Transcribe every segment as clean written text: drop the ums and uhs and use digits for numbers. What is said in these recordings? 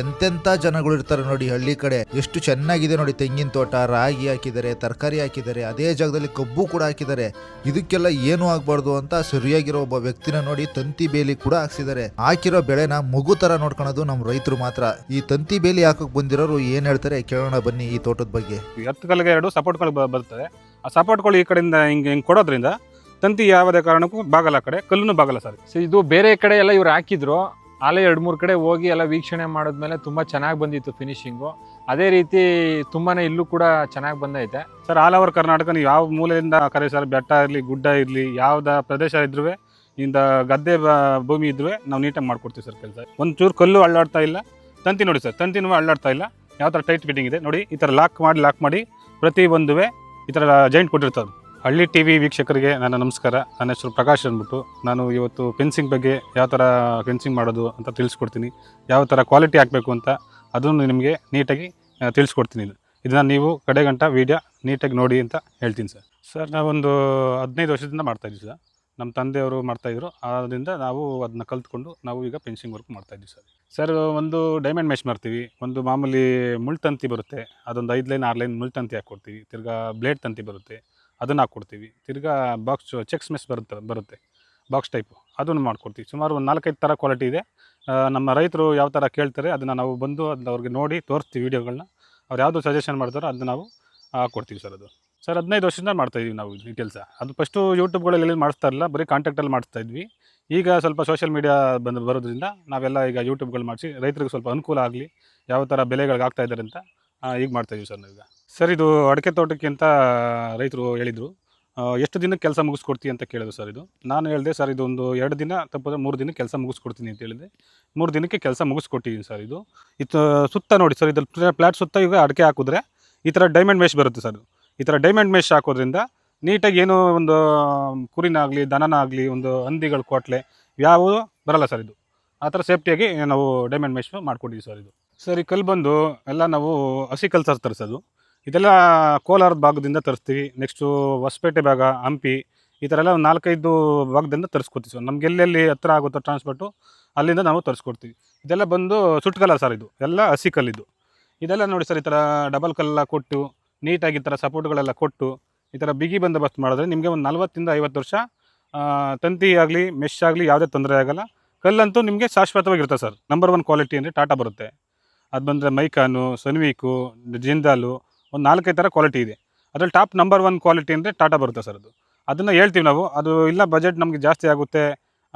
ಎಂತೆಂಥ ಜನಗಳು ಇರ್ತಾರೆ ನೋಡಿ ಹಳ್ಳಿ ಕಡೆ. ಎಷ್ಟು ಚೆನ್ನಾಗಿದೆ ನೋಡಿ, ತೆಂಗಿನ ತೋಟ, ರಾಗಿ ಹಾಕಿದ್ದಾರೆ, ತರಕಾರಿ ಹಾಕಿದ್ದಾರೆ, ಅದೇ ಜಾಗದಲ್ಲಿ ಕಬ್ಬು ಕೂಡ ಹಾಕಿದ್ದಾರೆ. ಇದಕ್ಕೆಲ್ಲ ಏನು ಆಗ್ಬಾರ್ದು ಅಂತ ಸರಿಯಾಗಿರೋ ಒಬ್ಬ ವ್ಯಕ್ತಿನ ನೋಡಿ ತಂತಿ ಬೇಲಿ ಕೂಡ ಹಾಕ್ಸಿದ್ದಾರೆ. ಹಾಕಿರೋ ಬೆಳೆನ ಮಗು ತರ ನೋಡ್ಕೊಳೋದು ನಮ್ಮ ರೈತರು ಮಾತ್ರ. ಈ ತಂತಿ ಬೇಲಿ ಹಾಕಕ್ ಬಂದಿರೋರು ಏನ್ ಹೇಳ್ತಾರೆ ಕೇಳೋಣ ಬನ್ನಿ ಈ ತೋಟದ ಬಗ್ಗೆ. ಎತ್ತುಗಳಿಗೆ 2 ಸಪೋರ್ಟ್ಗಳು ಬರ್ತದೆ. ಆ ಸಪೋರ್ಟ್ಗಳು ಈ ಕಡೆಯಿಂದ ಹಿಂಗೆ ಕೊಡೋದ್ರಿಂದ ತಂತಿ ಯಾವುದೇ ಕಾರಣಕ್ಕೂ ಬಾಗಲ್ಲ, ಆ ಕಡೆ ಕಲ್ಲೂ ಬಾಗಲ್ಲ ಸರ್. ಇದು ಬೇರೆ ಕಡೆ ಎಲ್ಲ ಇವ್ರು ಹಾಕಿದ್ರು, ಅಲ್ಲೇ 2-3 ಕಡೆ ಹೋಗಿ ಎಲ್ಲ ವೀಕ್ಷಣೆ ಮಾಡಿದ್ಮೇಲೆ ತುಂಬಾ ಚೆನ್ನಾಗಿ ಬಂದಿತ್ತು ಫಿನಿಶಿಂಗು. ಅದೇ ರೀತಿ ತುಂಬಾನೇ ಇಲ್ಲೂ ಕೂಡ ಚೆನ್ನಾಗಿ ಬಂದೈತೆ ಸರ್. ಆಲ್ ಓವರ್ ಕರ್ನಾಟಕ ನೀವು ಯಾವ ಮೂಲೆಯಿಂದ ಕರೆ ಸರ್, ಬೆಟ್ಟ ಇರಲಿ ಗುಡ್ಡ ಇರಲಿ ಯಾವ್ದು ಪ್ರದೇಶ ಇದ್ರೂ ಇಂದ ಗದ್ದೆ ಭೂಮಿ ಇದ್ರೂ ನಾವು ನೀಟಾಗಿ ಮಾಡ್ಕೊಡ್ತೀವಿ ಸರ್ ಕೆಲಸ. ಒಂಚೂರು ಕಲ್ಲು ಅಳ್ಳಾಡ್ತಾ ಇಲ್ಲ, ತಂತಿ ನೋಡಿ ಸರ್, ತಂತಿನೂ ಅಳ್ಳಾಡ್ತಾ ಇಲ್ಲ. ಯಾವ ಥರ ಟೈಟ್ ಫಿಟ್ಟಿಂಗ್ ಇದೆ ನೋಡಿ, ಈ ಥರ ಲಾಕ್ ಮಾಡಿ ಪ್ರತಿ ಒಂದುವೆ ಈ ಥರ ಜಾಯಿಂಟ್ ಕೊಟ್ಟಿರ್ತಾರೆ. ಹಳ್ಳಿ ಟಿವಿ ವೀಕ್ಷಕರಿಗೆ ನನ್ನ ನಮಸ್ಕಾರ. ನನ್ನ ಹೆಸರು ಪ್ರಕಾಶ್ ಅಂದ್ಬಿಟ್ಟು. ನಾನು ಇವತ್ತು ಫೆನ್ಸಿಂಗ್ ಬಗ್ಗೆ ಯಾವ ಥರ ಫೆನ್ಸಿಂಗ್ ಮಾಡೋದು ಅಂತ ತಿಳಿಸ್ಕೊಡ್ತೀನಿ, ಯಾವ ಥರ ಕ್ವಾಲಿಟಿ ಹಾಕಬೇಕು ಅಂತ ಅದನ್ನು ನಿಮಗೆ ನೀಟಾಗಿ ತಿಳಿಸ್ಕೊಡ್ತೀನಿ. ಇದನ್ನು ನೀವು ಕಡೆಗಂಟ ವೀಡಿಯೋ ನೀಟಾಗಿ ನೋಡಿ ಅಂತ ಹೇಳ್ತೀನಿ ಸರ್. ಸರ್ ನಾವೊಂದು 15 ವರ್ಷದಿಂದ ಮಾಡ್ತಾಯಿದ್ದೀವಿ ಸರ್. ನಮ್ಮ ತಂದೆಯವರು ಮಾಡ್ತಾಯಿದ್ರು, ಆದ್ದರಿಂದ ನಾವು ಅದನ್ನ ಕಲ್ತ್ಕೊಂಡು ನಾವು ಈಗ ಫೆನ್ಸಿಂಗ್ ವರ್ಕ್ ಮಾಡ್ತಾಯಿದ್ದೀವಿ ಸರ್. ಸರ್ ಒಂದು ಡೈಮಂಡ್ ಮೆಶ್ ಮಾಡ್ತೀವಿ, ಒಂದು ಮಾಮೂಲಿ ಮುಳ್ಳು ತಂತಿ ಬರುತ್ತೆ, ಅದೊಂದು 5 ಲೈನ್ 6 ಲೈನ್ ಮುಳ್ಳು ತಂತಿ ಹಾಕ್ಕೊಡ್ತೀವಿ. ತಿರ್ಗಾ ಬ್ಲೇಡ್ ತಂತಿ ಬರುತ್ತೆ, ಅದನ್ನು ಹಾಕ್ಕೊಡ್ತೀವಿ. ತಿರ್ಗಾ ಬಾಕ್ಸ್ ಚೆಕ್ಸ್ ಮೆಸ್ ಬರುತ್ತೆ ಬಾಕ್ಸ್ ಟೈಪು, ಅದನ್ನು ಮಾಡ್ಕೊಡ್ತೀವಿ. ಸುಮಾರು ಒಂದು 4-5 ಥರ ಕ್ವಾಲಿಟಿ ಇದೆ. ನಮ್ಮ ರೈತರು ಯಾವ ಥರ ಕೇಳ್ತಾರೆ ಅದನ್ನು ನಾವು ಬಂದು ಅದನ್ನ ಅವ್ರಿಗೆ ನೋಡಿ ತೋರಿಸ್ತೀವಿ ವೀಡಿಯೋಗಳನ್ನ. ಅವ್ರು ಯಾವುದು ಸಜೆಷನ್ ಮಾಡ್ತಾರೋ ಅದನ್ನ ನಾವು ಹಾಕ್ಕೊಡ್ತೀವಿ ಸರ್. ಅದು ಸರ್ 15 ವರ್ಷದಿಂದ ಮಾಡ್ತಾಯಿದ್ವಿ ನಾವು ಈ ಕೆಲಸ. ಅದು ಫಸ್ಟು ಯೂಟ್ಯೂಬ್ಗಳಲ್ಲಿ ಮಾಡಿಸ್ತಾ ಇರಲಿಲ್ಲ, ಬರೀ ಕಾಂಟ್ಯಾಕ್ಟಲ್ಲಿ ಮಾಡಿಸ್ತಾಯಿದ್ವಿ. ಈಗ ಸ್ವಲ್ಪ ಸೋಷಿಯಲ್ ಮೀಡಿಯಾ ಬರೋದ್ರಿಂದ ನಾವೆಲ್ಲ ಈಗ ಯೂಟ್ಯೂಬ್ಗಳು ಮಾಡಿಸಿ ರೈತರಿಗೆ ಸ್ವಲ್ಪ ಅನುಕೂಲ ಆಗಲಿ, ಯಾವ ಥರ ಬೆಲೆಗಳಿಗೆ ಆಗ್ತಾ ಇದ್ದಾರೆ ಅಂತ ಈಗ ಮಾಡ್ತಾಯಿದ್ದೀವಿ ಸರ್ ನಾವೀಗ. ಸರ್ ಇದು ಅಡಿಕೆ ತೋಟಕ್ಕೆ ಅಂತ ರೈತರು ಹೇಳಿದರು, ಎಷ್ಟು ದಿನಕ್ಕೆ ಕೆಲಸ ಮುಗಿಸ್ಕೊಡ್ತೀವಿ ಅಂತ ಕೇಳಿದ್ರು ಸರ್. ಇದು ನಾನು ಹೇಳಿದೆ ಸರ್, ಇದು ಒಂದು 2 ದಿನ ತಪ್ಪದೆ 3 ದಿನಕ್ಕೆ ಕೆಲಸ ಮುಗಿಸ್ಕೊಡ್ತೀನಿ ಅಂತ ಹೇಳಿದೆ. 3 ದಿನಕ್ಕೆ ಕೆಲಸ ಮುಗಿಸ್ಕೊಟ್ಟಿದ್ದೀನಿ ಸರ್. ಇದು ಸುತ್ತ ನೋಡಿ ಸರ್, ಇದ್ರ ಫ್ಲಾಟ್ ಸುತ್ತ ಈಗ ಅಡಿಕೆ ಹಾಕಿದ್ರೆ ಈ ಥರ ಡೈಮಂಡ್ ಮೆಶ್ ಬರುತ್ತೆ ಸರ್. ಈ ಥರ ಡೈಮಂಡ್ ಮೆಶ್ ಹಾಕೋದ್ರಿಂದ ನೀಟಾಗಿ ಏನೋ ಒಂದು ಕುರಿನಾಗಲಿ ದನನಾಗಲಿ ಒಂದು ಹಂದಿಗಳು ಕೋಟ್ಲೆ ಯಾವುದೂ ಬರಲ್ಲ ಸರ್. ಇದು ಆ ಥರ ಸೇಫ್ಟಿಯಾಗಿ ನಾವು ಡೈಮಂಡ್ ಮೆಶ್ ಮಾಡ್ಕೊಟ್ಟಿದ್ದೀವಿ ಸರ್. ಇದು ಸರ್ ಈ ಕಲ್ಲು ಬಂದು ಎಲ್ಲ ನಾವು ಹಸಿ ಕಲ್ಲು ಸರ್ ತರಿಸೋದು. ಇದೆಲ್ಲ ಕೋಲಾರದ ಭಾಗದಿಂದ ತರಿಸ್ತೀವಿ. ನೆಕ್ಸ್ಟು ಹೊಸಪೇಟೆ ಭಾಗ, ಹಂಪಿ, ಈ ಥರ ಎಲ್ಲ ಒಂದು 4-5 ಭಾಗದಿಂದ ತರಿಸ್ಕೊಡ್ತೀವಿ ಸರ್. ನಮ್ಗೆ ಎಲ್ಲೆಲ್ಲಿ ಹತ್ರ ಆಗುತ್ತೋ ಟ್ರಾನ್ಸ್ಪೋರ್ಟು ಅಲ್ಲಿಂದ ನಾವು ತರಿಸ್ಕೊಡ್ತೀವಿ. ಇದೆಲ್ಲ ಬಂದು ಸುಟ್ಕಲ್ಲ ಸರ್, ಇದು ಎಲ್ಲ ಹಸಿ ಕಲ್ಲಿದ್ದು. ಇದೆಲ್ಲ ನೋಡಿ ಸರ್, ಈ ಥರ ಡಬಲ್ ಕಲ್ಲೆಲ್ಲ ಕೊಟ್ಟು ನೀಟಾಗಿ ಈ ಥರ ಸಪೋರ್ಟ್ಗಳೆಲ್ಲ ಕೊಟ್ಟು ಈ ಥರ ಬಿಗಿ ಬಂದೋಬಸ್ತ್ ಮಾಡಿದ್ರೆ ನಿಮಗೆ ಒಂದು 40-50 ವರ್ಷ ತಂತಿ ಆಗಲಿ ಮೆಶ್ ಆಗಲಿ ಯಾವುದೇ ತೊಂದರೆ ಆಗೋಲ್ಲ. ಕಲ್ಲಂತೂ ನಿಮಗೆ ಶಾಶ್ವತವಾಗಿರುತ್ತೆ ಸರ್. ನಂಬರ್ 1 ಕ್ವಾಲಿಟಿ ಅಂದರೆ ಟಾಟಾ ಬರುತ್ತೆ. ಅದು ಬಂದರೆ ಮೈಕಾನು, ಸನ್ವೀಕು, ಜಿಂದಾಲು, ಒಂದು 4-5 ಥರ ಕ್ವಾಲಿಟಿ ಇದೆ. ಅದರಲ್ಲಿ ಟಾಪ್ ನಂಬರ್ 1 ಕ್ವಾಲಿಟಿ ಅಂದರೆ ಟಾಟಾ ಬರುತ್ತೆ ಸರ್. ಅದನ್ನು ಹೇಳ್ತೀವಿ ನಾವು. ಅದು ಇಲ್ಲ ಬಜೆಟ್ ನಮಗೆ ಜಾಸ್ತಿ ಆಗುತ್ತೆ,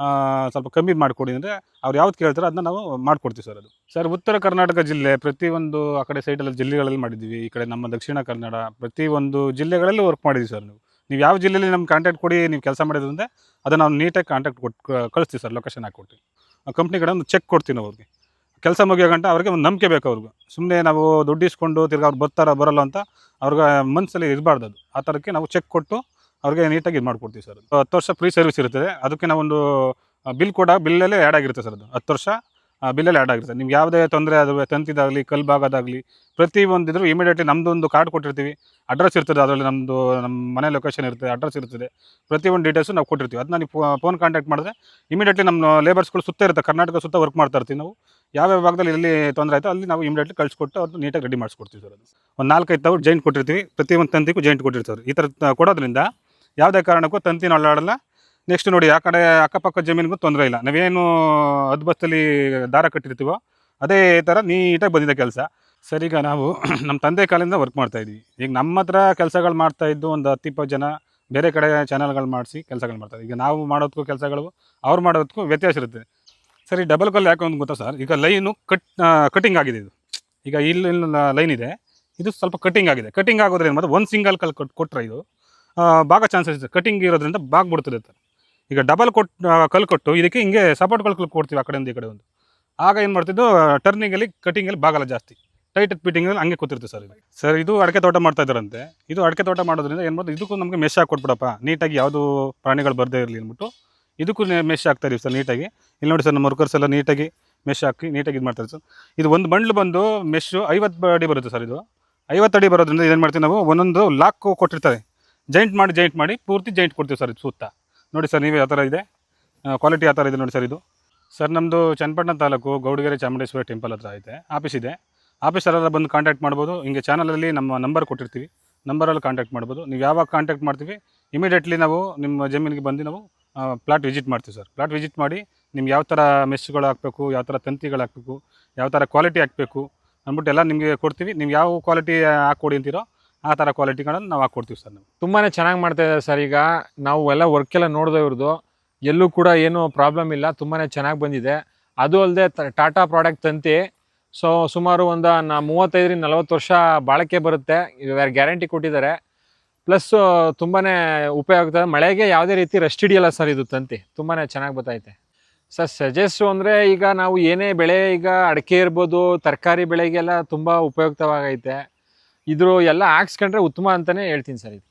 ಸ್ವಲ್ಪ ಕಮ್ಮಿ ಮಾಡಿಕೊಡಿ ಅಂದರೆ ಅವ್ರು ಯಾವ್ದು ಕೇಳ್ತಾರೋ ಅದನ್ನ ನಾವು ಮಾಡಿಕೊಡ್ತೀವಿ ಸರ್. ಅದು ಸರ್ ಉತ್ತರ ಕರ್ನಾಟಕ ಜಿಲ್ಲೆ ಪ್ರತಿಯೊಂದು ಆ ಕಡೆ ಸೈಡಲ್ಲಿ ಜಿಲ್ಲೆಗಳಲ್ಲಿ ಮಾಡಿದ್ದೀವಿ. ಈ ಕಡೆ ನಮ್ಮ ದಕ್ಷಿಣ ಕನ್ನಡ ಪ್ರತಿಯೊಂದು ಜಿಲ್ಲೆಗಳಲ್ಲಿ ವರ್ಕ್ ಮಾಡಿದ್ದೀವಿ ಸರ್. ನೀವು ಯಾವ ಜಿಲ್ಲೆಯಲ್ಲಿ ನಮ್ಗೆ ಕಾಂಟ್ಯಾಕ್ಟ್ ಕೊಡಿ, ನೀವು ಕೆಲಸ ಮಾಡಿದ್ರಿಂದ ಅದನ್ನು ನಾವು ನೀಟಾಗಿ ಕಾಂಟ್ಯಾಕ್ಟ್ ಕಳಿಸ್ತೀವಿ ಸರ್. ಲೊಕೇಶನ್ ಹಾಕ್ಕೊಡ್ತೀವಿ. ಕಂಪ್ನಿ ಕಡೆ ಒಂದು ಚೆಕ್ ಕೊಡ್ತೀವಿ ನಾವು ಅವ್ರಿಗೆ. ಕೆಲಸ ಮುಗಿಯೋ ಗಂಟ ಅವ್ರಿಗೆ ಒಂದು ನಂಬಿಕೆ ಬೇಕು ಅವ್ರಿಗೆ. ಸುಮ್ಮನೆ ನಾವು ದುಡ್ಡು ಇಸ್ಕೊಂಡು ತಿರ್ಗಿ ಅವ್ರು ಬರಲ್ಲ ಅಂತ ಅವ್ರಿಗೆ ಮನಸ್ಸಲ್ಲಿ ಇರಬಾರ್ದು. ಅದು ಆ ಥರಕ್ಕೆ ನಾವು ಚೆಕ್ ಕೊಟ್ಟು ಅವ್ರಿಗೆ ನೀಟಾಗಿ ಇದು ಮಾಡಿಕೊಡ್ತೀವಿ ಸರ್. 10 ವರ್ಷ ಫ್ರೀ ಸರ್ವಿಸ್ ಇರ್ತದೆ. ಅದಕ್ಕೆ ನಾವೊಂದು ಬಿಲ್ ಕೂಡ ಬಿಲ್ಲಲ್ಲೇ ಆ್ಯಡ್ ಆಗಿರುತ್ತೆ ಸರ್. ಅದು 10 ವರ್ಷ ಬಿಲ್ಲಲ್ಲಿ ಆ್ಯಡ್ ಆಗಿರುತ್ತೆ. ನಿಮ್ಗೆ ಯಾವುದೇ ತೊಂದರೆ ಆದರೂ ತಂತಿದಾಗಲಿ ಕಲ್ಲು ಭಾಗದಾಗಲಿ ಪ್ರತಿಯೊಂದಿದ್ರು ಇಮಿಡಿಯೇಟ್ಲಿ ನಮ್ಮದು ಒಂದು ಕಾರ್ಡ್ ಕೊಟ್ಟಿರ್ತೀವಿ, ಅಡ್ರೆಸ್ ಇರ್ತದೆ. ಅದರಲ್ಲಿ ನಮ್ಮ ಮನೆ ಲೊಕೇಶನ್ ಇರ್ತದೆ, ಅಡ್ರೆಸ್ ಇರ್ತದೆ, ಪ್ರತಿಯೊಂದು ಡೀಟೇಲ್ಸು ನಾವು ಕೊಟ್ಟಿರ್ತೀವಿ. ಅದನ್ನ ನೀವು ಫೋನ್ ಕಾಂಟ್ಯಾಕ್ಟ್ ಮಾಡಿದ್ರೆ ಇಮಿಡಿಯೇಟ್ಲಿ ನಮ್ಮ ಲೇಬರ್ಸ್ಗಳು ಸುತ್ತ ಇರುತ್ತೆ, ಕರ್ನಾಟಕ ಸುತ್ತ ವರ್ಕ್ ಮಾಡ್ತಾ ಇರ್ತೀವಿ ನಾವು. ಯಾವ್ಯಾವ ಭಾಗದಲ್ಲಿ ಎಲ್ಲಿ ತೊಂದರೆ ಆಯಿತು ಅಲ್ಲಿ ನಾವು ಇಮಿಡಿಯೇಟ್ಲಿ ಕಳಿಸ್ಕೊಟ್ಟು ಅದು ನೀಟಾಗಿ ರೆಡಿ ಮಾಡಿಸ್ಕೊಡ್ತೀವಿ ಸರ್. ಅದು ಒಂದು 4-5 ತಾವು ಜಾಯಿಂಟ್ ಕೊಟ್ಟಿರ್ತೀವಿ, ಪ್ರತಿಯೊಂದು ತಂತಿಗೂ ಜಾಯಿಂಟ್ ಕೊಟ್ಟಿರ್ತಾರೆ. ಈ ಥರ ಕೊಡೋದ್ರಿಂದ ಯಾವುದೇ ಕಾರಣಕ್ಕೂ ತಂತಿನ ಅಳ್ಳಾಡಲ್ಲ. ನೆಕ್ಸ್ಟ್ ನೋಡಿ, ಆ ಕಡೆ ಅಕ್ಕಪಕ್ಕ ಜಮೀನಿಗೂ ತೊಂದರೆ ಇಲ್ಲ. ನಾವೇನು ಹದ್ಬಸ್ತಲ್ಲಿ ದಾರ ಕಟ್ಟಿರ್ತೀವೋ ಅದೇ ಥರ ನೀಟಾಗಿ ಬಂದಿದೆ ಕೆಲಸ ಸರ್. ಈಗ ನಾವು ನಮ್ಮ ತಂದೆ ಕಾಲದಿಂದ ವರ್ಕ್ ಮಾಡ್ತಾಯಿದ್ವಿ. ಈಗ ನಮ್ಮ ಹತ್ರ ಕೆಲಸಗಳು ಮಾಡ್ತಾಯಿದ್ದು ಒಂದು 10-20 ಜನ ಬೇರೆ ಕಡೆ ಚಾನಲ್ಗಳು ಮಾಡಿಸಿ ಕೆಲಸಗಳು ಮಾಡ್ತಾರೆ. ಈಗ ನಾವು ಮಾಡೋದಕ್ಕೂ ಕೆಲಸಗಳು ಅವ್ರು ಮಾಡೋದಕ್ಕೂ ವ್ಯತ್ಯಾಸ ಇರುತ್ತೆ ಸರ್. ಈ ಡಬಲ್ ಕಲ್ ಯಾಕೆ ಒಂದು ಗೊತ್ತಾ ಸರ್, ಈಗ ಲೈನು ಕಟ್ಟಿಂಗ್ ಆಗಿದೆ. ಇದು ಈಗ ಇಲ್ಲಿ ಲೈನ್ ಇದೆ, ಇದು ಸ್ವಲ್ಪ ಕಟ್ಟಿಂಗ್ ಆಗಿದೆ. ಕಟ್ಟಿಂಗ್ ಆಗೋದ್ರಿಂದ ಮತ್ತು ಒಂದು ಸಿಂಗಲ್ ಕಲ್ ಕೊಟ್ಟರೆ ಇದು ಭಾಗ ಚಾನ್ಸಸ್ ಇದೆ. ಕಟ್ಟಿಂಗ್ ಇರೋದ್ರಿಂದ ಬಾಗ್ಬಿಡ್ತದೆ ಸರ್. ಈಗ ಡಬಲ್ ಕಲ್ಲು ಕೊಟ್ಟು ಇದಕ್ಕೆ ಹಿಂಗೆ ಸಪೋರ್ಟ್ಗಳು ಕೊಡ್ತೀವಿ ಆ ಕಡೆಯಿಂದ ಈ ಕಡೆ ಒಂದು. ಆಗ ಏನು ಮಾಡ್ತಿದ್ದು ಟರ್ನಿಂಗಲ್ಲಿ ಕಟ್ಟಿಂಗಲ್ಲಿ ಬಾಗಲ್ಲ ಜಾಸ್ತಿ, ಟೈಟ್ ಫಿಟ್ಟಿಂಗಲ್ಲಿ ಹಂಗೆ ಕೂತಿರುತ್ತೆ ಸರ್. ಇದು ಸರ್ ಇದು ಅಡಿಕೆ ತೋಟ ಮಾಡ್ತಾ ಇದ್ದಾರಂತೆ. ಇದು ಅಡಿಕೆ ತೋಟ ಮಾಡೋದ್ರಿಂದ ಏನು ಮಾಡೋದು, ಇದಕ್ಕೂ ನಮಗೆ ಮೆಶ್ ಹಾಕ್ಕೊಟ್ಬಿಡಪ್ಪ, ನೀಟಾಗಿ ಯಾವುದು ಪ್ರಾಣಿಗಳು ಬರದೇ ಇರಲಿ ಅಂದ್ಬಿಟ್ಟು ಇದಕ್ಕೂ ಮೆಶ್ ಹಾಕ್ತಾ ಇದೀವಿ ಸರ್ ನೀಟಾಗಿ. ಇಲ್ಲಿ ನೋಡಿ ಸರ್, ನಮ್ಮ ವರ್ಕರ್ಸ್ ಎಲ್ಲ ನೀಟಾಗಿ ಮೆಶ್ ಹಾಕಿ ನೀಟಾಗಿ ಇದು ಮಾಡ್ತಾರೆ ಸರ್. ಇದು ಒಂದು ಬಂಡ್ಲು ಬಂದು ಮೆಶ್ಶು 50 ಅಡಿ ಬರುತ್ತೆ ಸರ್. ಇದು 50 ಅಡಿ ಬರೋದ್ರಿಂದ ಏನು ಮಾಡ್ತೀವಿ ನಾವು, ಒಂದೊಂದು ಲಾಕ್ ಕೊಟ್ಟಿರ್ತಾರೆ, ಜಾಯಿಂಟ್ ಮಾಡಿ ಪೂರ್ತಿ ಜಾಯಿಂಟ್ ಕೊಡ್ತೀವಿ ಸರ್. ಇದು ಸುತ್ತ ನೋಡಿ ಸರ್, ನೀವೇ ಯಾವ ಥರ ಇದೆ ಕ್ವಾಲಿಟಿ ಯಾವ ಥರ ಇದೆ ನೋಡಿ ಸರ್. ಇದು ಸರ್ ನಮ್ಮದು ಚನ್ನಪಟ್ಟಣ ತಾಲೂಕು ಗೌಡಗೆರೆ ಚಾಮುಂಡೇಶ್ವರಿ ಟೆಂಪಲ್ ಹತ್ರ ಐತೆ, ಆಫೀಸ್ ಇದೆ. ಆಫೀಸರೆಲ್ಲ ಬಂದು ಕಾಂಟ್ಯಾಕ್ಟ್ ಮಾಡ್ಬೋದು. ಹಿಂಗೆ ಚಾನಲಲ್ಲಿ ನಮ್ಮ ನಂಬರ್ ಕೊಟ್ಟಿರ್ತೀವಿ, ನಂಬರಲ್ಲಿ ಕಾಂಟ್ಯಾಕ್ಟ್ ಮಾಡ್ಬೋದು. ನೀವು ಯಾವಾಗ ಕಾಂಟ್ಯಾಕ್ಟ್ ಮಾಡ್ತೀವಿ ಇಮಿಡಿಯೇಟ್ಲಿ ನಾವು ನಿಮ್ಮ ಜಮೀನಿಗೆ ಬಂದು ನಾವು ಪ್ಲಾಟ್ ವಿಸಿಟ್ ಮಾಡ್ತೀವಿ ಸರ್. ಪ್ಲಾಟ್ ವಿಸಿಟ್ ಮಾಡಿ ನಿಮ್ಗೆ ಯಾವ ಥರ ಮೆಶ್ಗಳು ಹಾಕಬೇಕು, ಯಾವ ಥರ ತಂತಿಗಳು ಹಾಕಬೇಕು, ಯಾವ ಥರ ಕ್ವಾಲಿಟಿ ಹಾಕಬೇಕು ಅಂದ್ಬಿಟ್ಟು ಎಲ್ಲ ನಿಮಗೆ ಕೊಡ್ತೀವಿ. ನೀವು ಯಾವ ಕ್ವಾಲಿಟಿ ಹಾಕ್ಕೊಡಿ ಅಂತೀರೋ ಆ ಥರ ಕ್ವಾಲಿಟಿಗಳನ್ನು ನಾವು ಹಾಕ್ಕೊಡ್ತೀವಿ ಸರ್. ನಾವು ತುಂಬಾ ಚೆನ್ನಾಗಿ ಮಾಡ್ತಾ ಇದ್ದಾರೆ ಸರ್. ಈಗ ನಾವು ಎಲ್ಲ ವರ್ಕ್ ಎಲ್ಲ ನೋಡಿದೆ ಇವ್ರದ್ದು, ಎಲ್ಲೂ ಕೂಡ ಏನು ಪ್ರಾಬ್ಲಮ್ ಇಲ್ಲ, ತುಂಬಾ ಚೆನ್ನಾಗಿ ಬಂದಿದೆ. ಅದು ಅಲ್ಲದೆ ಟಾಟಾ ಪ್ರಾಡಕ್ಟ್ ತಂತಿ, ಸೊ ಸುಮಾರು ಒಂದು 35-40 ವರ್ಷ ಬಾಳಿಕೆ ಬರುತ್ತೆ, ಗ್ಯಾರಂಟಿ ಕೊಟ್ಟಿದ್ದಾರೆ. ಪ್ಲಸ್ ತುಂಬಾ ಉಪಯುಕ್ತ, ಮಳೆಗೆ ಯಾವುದೇ ರೀತಿ ರಸ್ಟ್ ಹಿಡಿಯಲ್ಲ ಸರ್. ಇದು ತಂತಿ ತುಂಬಾ ಚೆನ್ನಾಗಿ ಬರ್ತೈತೆ ಸರ್. ಸಜೆಸ್ಟು ಅಂದರೆ ಈಗ ನಾವು ಏನೇ ಬೆಳೆ, ಈಗ ಅಡಿಕೆ ಇರ್ಬೋದು, ತರಕಾರಿ ಬೆಳೆಗೆಲ್ಲ ತುಂಬ ಉಪಯುಕ್ತವಾಗೈತೆ. ಇದ್ರ ಎಲ್ಲ ಹಾಕ್ಸ್ಕೊಂಡ್ರೆ ಉತ್ತಮ ಅಂತಲೇ ಹೇಳ್ತೀನಿ ಸರ್ ಇದು.